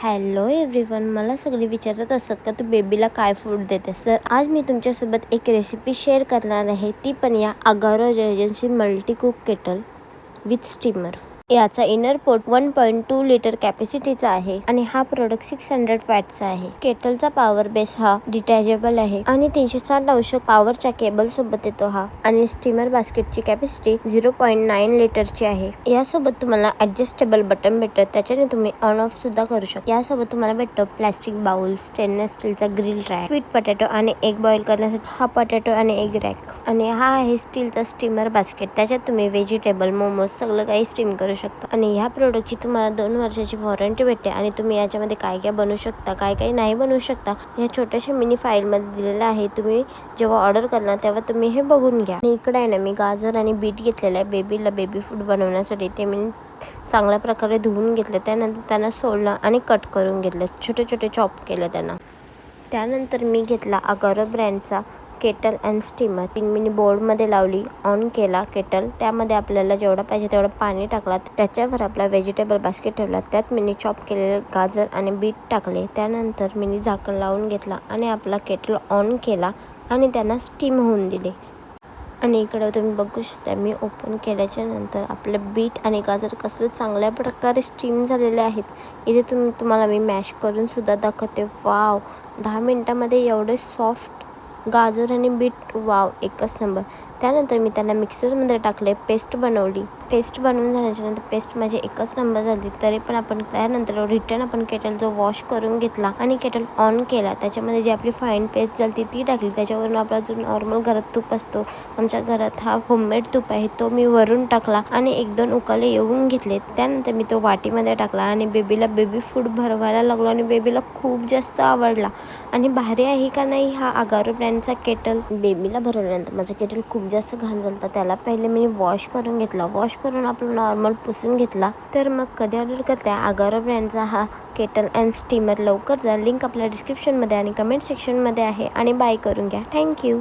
Hello everyone, मला सगळे विचारत असतात का तू बेबीला काय फूड देतेस. तर आज मी तुमच्यासोबत एक रेसिपी शेअर करणार आहे, ती पण या Agaro agency multi cook kettle with steamer. याचा इनर पोर्ट 1.2 लिटर कॅपॅसिटीचा आहे आणि हा प्रोडक्ट 600 वॅटचा आहे. केटलचा पॉवर बेस हा डिटॅचेबल आहे आणि 360 अंश पॉवरच्या केबल सोबत येतो हा. आणि स्टीमर बास्केटची कॅपॅसिटी 0.9 लिटरची आहे. यासोबत तुम्हाला ऍडजस्टेबल बटन भेटतं, त्याच्याने तुम्ही ऑन ऑफ सुद्धा करू शकता. यासोबत तुम्हाला भेटतो प्लास्टिक बाउल, स्टेनलेस स्टीलचा ग्रिल रॅक, स्वीट पोटॅटो आणि एग बॉईल करण्यासाठी हा पोटॅटो आणि एग रॅक. आणि हा आहे स्टीलचा स्टीमर बास्केट, त्याच्यात तुम्ही व्हेजिटेबल, मोमोज सगळं काही स्टीम करू शकता. आणि ह्या प्रोडक्टची तुम्हाला 2 वर्षाची वॉरंटी भेटते. आणि तुम्ही याच्यामध्ये काय काय बनवू शकता, काय काय नाही बनवू शकता, या छोट्याशा मिनी फाईलमध्ये दिलेलं आहे. तुम्ही जेव्हा ऑर्डर करणार तेव्हा तुम्ही हे बघून घ्या. आणि इकडे आहे ना, मी गाजर आणि बीट घेतलेलं आहे बेबीला बेबी फूड बनवण्यासाठी. ते मी चांगल्या प्रकारे धुवून घेतले, त्यानंतर त्यांना सोललं आणि कट करून घेतलं, छोटे छोटे चॉप केलं त्यांना. त्यानंतर मी घेतला अगारो ब्रँडचा केटल अँड स्टीमर. मी बोर्डमध्ये लावली, ऑन केला केटल. त्यामध्ये आपल्याला जेवढं पाहिजे तेवढं पाणी टाकला, त्याच्यावर आपला व्हेजिटेबल बास्केट ठेवला, त्यात मी चॉप केलेले गाजर आणि बीट टाकले. त्यानंतर मी झाकण लावून घेतला आणि आपला केटल ऑन केला आणि त्यांना स्टीम होऊन दिले. आणि इकडे तुम्ही बघू शकता, मी ओपन केल्याच्या नंतर आपलं बीट आणि गाजर कसले चांगल्या प्रकारे स्टीम झालेले आहेत. इथे तुम्हाला मी मॅश करून सुद्धा दाखवते. वाव, 10 मिनिटामध्ये एवढे सॉफ्ट गाजर आणि बीट, वाव, एकच नंबर. त्यानंतर मी त्यांना मिक्सरमध्ये टाकले, पेस्ट बनवली. पेस्ट बनवून झाल्याच्या नंतर पेस्ट माझी एकच नंबर झाली. तरी पण आपण त्यानंतर रिटर्न आपण केटल जो वॉश करून घेतला आणि केटल ऑन केला, त्याच्यामध्ये जी आपली फाईन पेस्ट झाली ती टाकली. त्याच्यावरून आपला जो नॉर्मल घरात तूप असतो, आमच्या घरात हा होममेड तूप आहे, तो मी वरून टाकला आणि 1-2 उकळे येऊन घेतले. त्यानंतर मी तो वाटीमध्ये टाकला आणि बेबीला बेबी फूड भरवायला लागलो आणि बेबीला खूप जास्त आवडला. आणि भारी आहे का नाही हा अगारो ब्रँडचा केटल. बेबीला भरवल्यानंतर माझा केटल खूप जास्त घाण झाला, त्याला पहिले मी वॉश करून घेतला. वॉश करून आपलं नॉर्मल पुसून घेतला. तर मग कधी ऑर्डर करताय अगारो ब्रँडचा हा केटल अँड स्टीमर, लवकर जा. लिंक आपल्या डिस्क्रिप्शनमध्ये आणि कमेंट सेक्शनमध्ये आहे आणि बाय करून घ्या. थँक्यू.